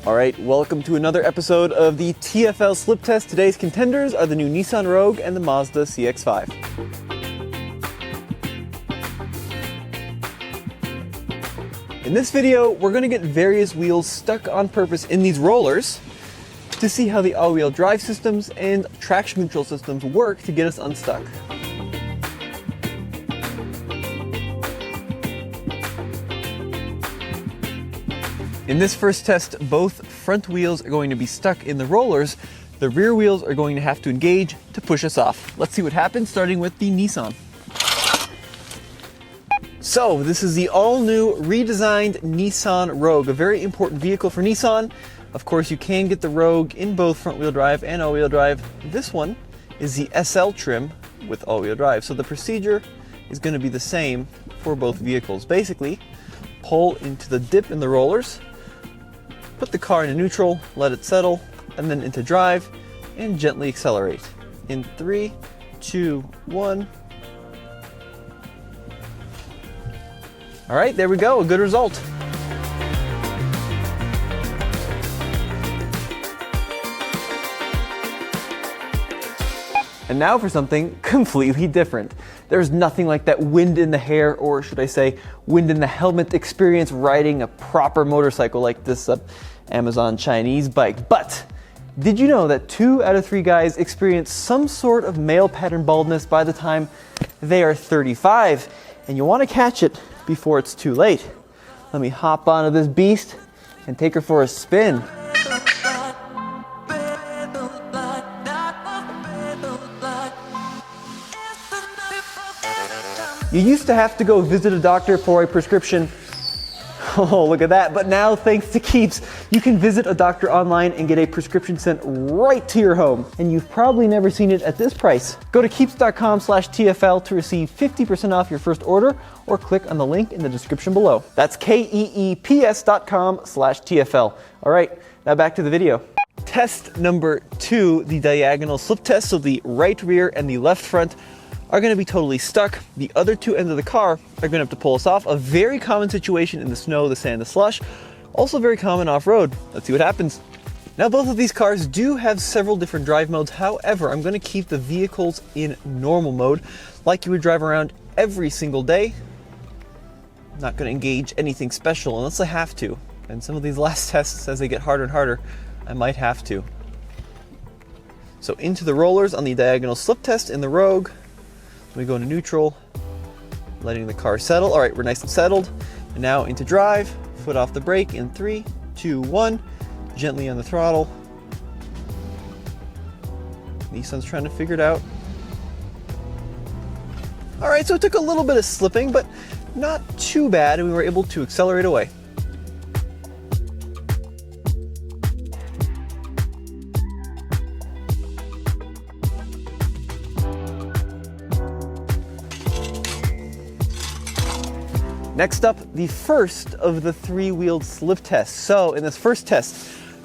All right, welcome to another episode of the TFL Slip Test. Today's contenders are the new Nissan Rogue and the Mazda CX-5. In this video, we're going to get various wheels stuck on purpose in these rollers to see how the all-wheel drive systems and traction control systems work to get us unstuck. In this first test, both front wheels are going to be stuck in the rollers. The rear wheels are going to have to engage to push us off. Let's see what happens, starting with the Nissan. So, this is the all-new, redesigned Nissan Rogue, a very important vehicle for Nissan. Of course, you can get the Rogue in both front-wheel drive and all-wheel drive. This one is the SL trim with all-wheel drive, so the procedure is going to be the same for both vehicles. Basically, pull into the dip in the rollers, put the car into neutral, let it settle, and then into drive, and gently accelerate. In 3, 2, 1. All right, there we go, a good result. And now for something completely different. There's nothing like that wind in the hair, or should I say, wind in the helmet experience riding a proper motorcycle like this Amazon Chinese bike. But did you know that 2 out of 3 guys experience some sort of male pattern baldness by the time they are 35? And you want to catch it before it's too late. Let me hop onto this beast and take her for a spin. You used to have to go visit a doctor for a prescription. Oh, look at that. But now, thanks to Keeps, you can visit a doctor online and get a prescription sent right to your home. And you've probably never seen it at this price. Go to keeps.com/TFL to receive 50% off your first order, or click on the link in the description below. That's KEEPS.com/TFL. All right, now back to the video. Test number 2, the diagonal slip test. So the right rear and the left front are going to be totally stuck. The other 2 ends of the car are going to have to pull us off. A very common situation in the snow, the sand, the slush. Also very common off-road. Let's see what happens. Now, both of these cars do have several different drive modes. However, I'm going to keep the vehicles in normal mode, like you would drive around every single day. I'm not going to engage anything special unless I have to. And some of these last tests, as they get harder and harder, I might have to. So into the rollers on the diagonal slip test in the Rogue. We go into neutral, letting the car settle. All right, we're nice and settled. And now into drive, foot off the brake in 3, 2, 1. Gently on the throttle. Nissan's trying to figure it out. All right, so it took a little bit of slipping, but not too bad, and we were able to accelerate away. Next up, the first of the 3-wheeled slip tests. So in this first test,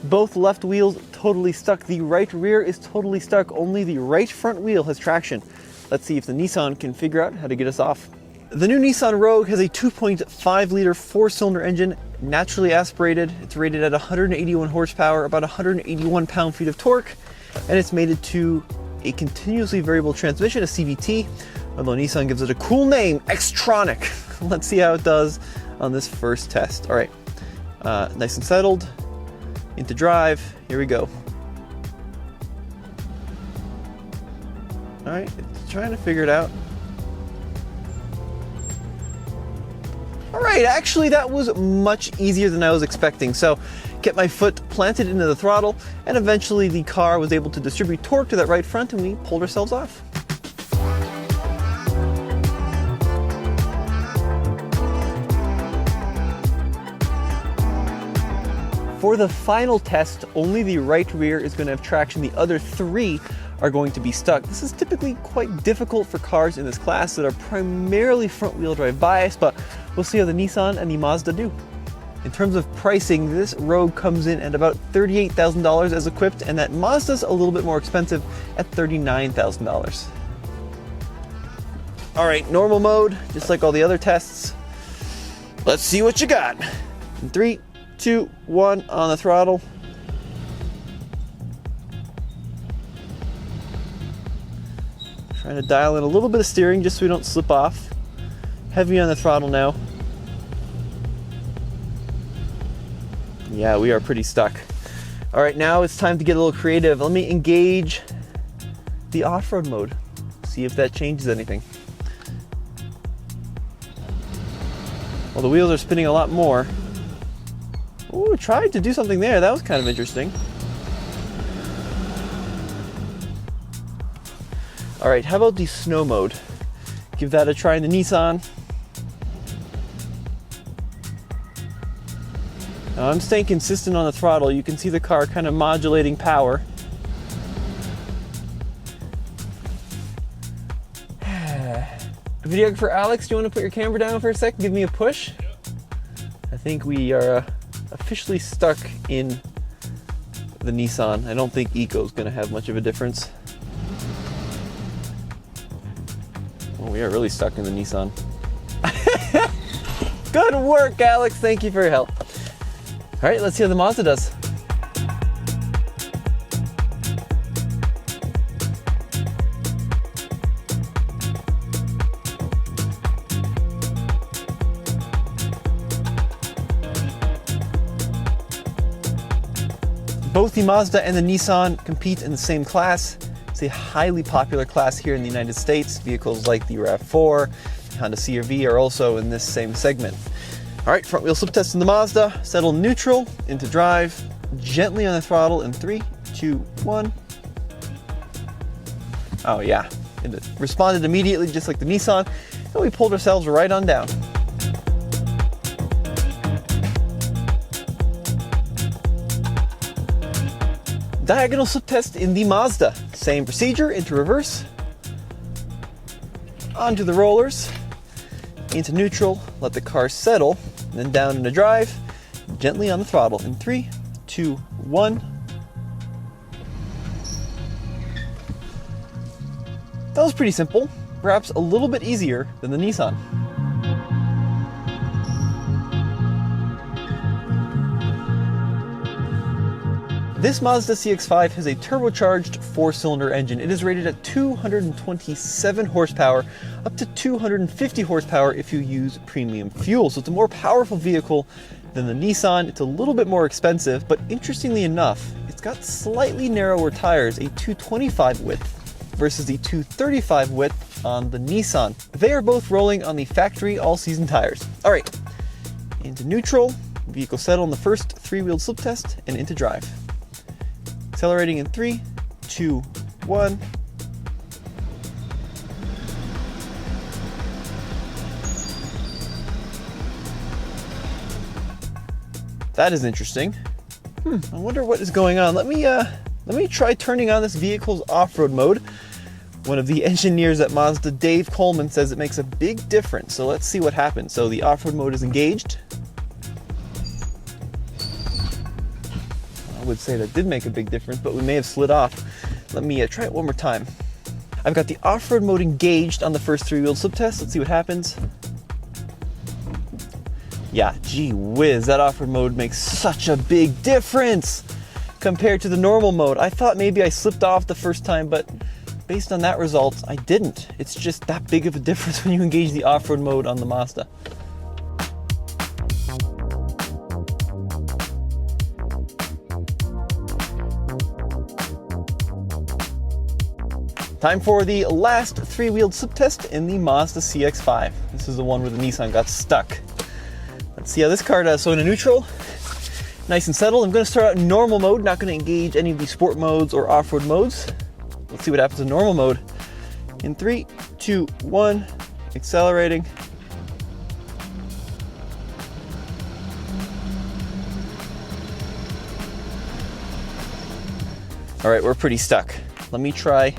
both left wheels totally stuck. The right rear is totally stuck. Only the right front wheel has traction. Let's see if the Nissan can figure out how to get us off. The new Nissan Rogue has a 2.5-liter 4-cylinder engine, naturally aspirated. It's rated at 181 horsepower, about 181 pound-feet of torque, and it's mated to a continuously variable transmission, a CVT, although Nissan gives it a cool name, Xtronic. Let's see how it does on this first test. All right, nice and settled, into drive, here we go. All right, it's trying to figure it out. All right, actually that was much easier than I was expecting. So, kept my foot planted into the throttle, and eventually the car was able to distribute torque to that right front, and we pulled ourselves off. For the final test, only the right rear is going to have traction. The other 3 are going to be stuck. This is typically quite difficult for cars in this class that are primarily front-wheel drive biased, but we'll see how the Nissan and the Mazda do. In terms of pricing, this Rogue comes in at about $38,000 as equipped, and that Mazda's a little bit more expensive at $39,000. All right, normal mode, just like all the other tests. Let's see what you got. In 3, 2, 1, on the throttle. Trying to dial in a little bit of steering just so we don't slip off. Heavy on the throttle now. Yeah, we are pretty stuck. All right, now it's time to get a little creative. Let me engage the off-road mode. See if that changes anything. Well, the wheels are spinning a lot more. Ooh, tried to do something there. That was kind of interesting. All right, how about the snow mode? Give that a try in the Nissan. Now I'm staying consistent on the throttle. You can see the car kind of modulating power. Videographer Alex, do you want to put your camera down for a sec? Give me a push. I think we are officially stuck in the Nissan. I don't think Eco is going to have much of a difference. Well, we are really stuck in the Nissan. Good work, Alex. Thank you for your help. All right, let's see how the Mazda does. Both the Mazda and the Nissan compete in the same class. It's a highly popular class here in the United States. Vehicles like the RAV4, Honda CR-V are also in this same segment. All right, front wheel slip test in the Mazda. Settle neutral into drive, gently on the throttle in 3, 2, 1. Oh yeah, it responded immediately just like the Nissan, and we pulled ourselves right on down. Diagonal slip test in the Mazda. Same procedure, into reverse, onto the rollers, into neutral, let the car settle, then down into drive, gently on the throttle in 3, 2, 1. That was pretty simple, perhaps a little bit easier than the Nissan. This Mazda CX-5 has a turbocharged 4-cylinder engine. It is rated at 227 horsepower, up to 250 horsepower if you use premium fuel. So it's a more powerful vehicle than the Nissan. It's a little bit more expensive, but interestingly enough, it's got slightly narrower tires, a 225 width versus the 235 width on the Nissan. They are both rolling on the factory all-season tires. All right, into neutral, vehicle settle in the first 3-wheeled slip test, and into drive. Accelerating in 3, 2, 1. That is interesting. I wonder what is going on. Let me try turning on this vehicle's off-road mode. One of the engineers at Mazda, Dave Coleman, says it makes a big difference. So let's see what happens. So the off-road mode is engaged. I would say that did make a big difference, but we may have slid off. Let me try it one more time. I've got the off-road mode engaged on the first 3-wheeled slip test. Let's see what happens. Yeah, gee whiz, that off-road mode makes such a big difference compared to the normal mode. I thought maybe I slipped off the first time, but based on that result, I didn't. It's just that big of a difference when you engage the off-road mode on the Mazda. Time for the last 3-wheeled slip test in the Mazda CX-5. This is the one where the Nissan got stuck. Let's see how this car does. So in a neutral, nice and settled. I'm going to start out in normal mode, not going to engage any of the sport modes or off-road modes. Let's see what happens in normal mode. In 3, 2, 1, accelerating. All right, we're pretty stuck. Let me try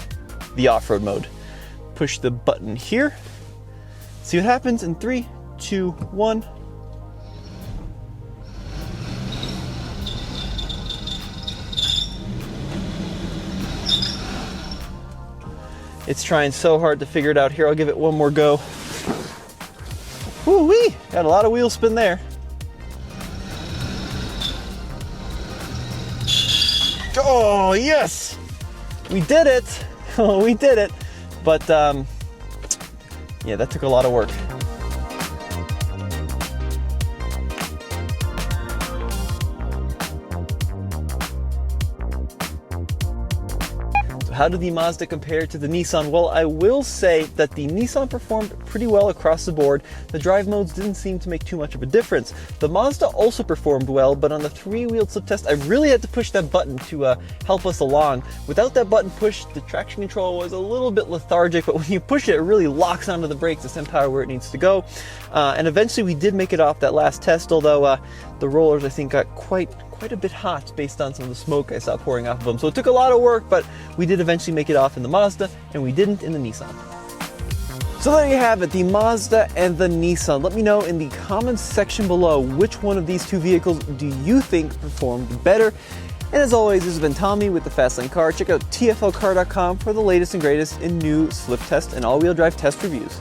the off-road mode. Push the button here. See what happens in 3, 2, 1. It's trying so hard to figure it out. Here, I'll give it one more go. Woo-wee! Got a lot of wheel spin there. Oh, yes! We did it! Oh, we did it! But, yeah, that took a lot of work. How did the Mazda compare to the Nissan? Well, I will say that the Nissan performed pretty well across the board. The drive modes didn't seem to make too much of a difference. The Mazda also performed well, but on the three-wheeled slip test, I really had to push that button to help us along. Without that button pushed, the traction control was a little bit lethargic, but when you push it, it really locks onto the brakes to send power where it needs to go. And eventually we did make it off that last test, although the rollers, I think, got quite a bit hot based on some of the smoke I saw pouring off of them. So it took a lot of work, but we did eventually make it off in the Mazda, and we didn't in the Nissan. So there you have it, the Mazda and the Nissan. Let me know in the comments section below which one of these two vehicles do you think performed better. And as always, this has been Tommy with the Fastlane Car. Check out tflcar.com for the latest and greatest in new slip test and all-wheel drive test reviews.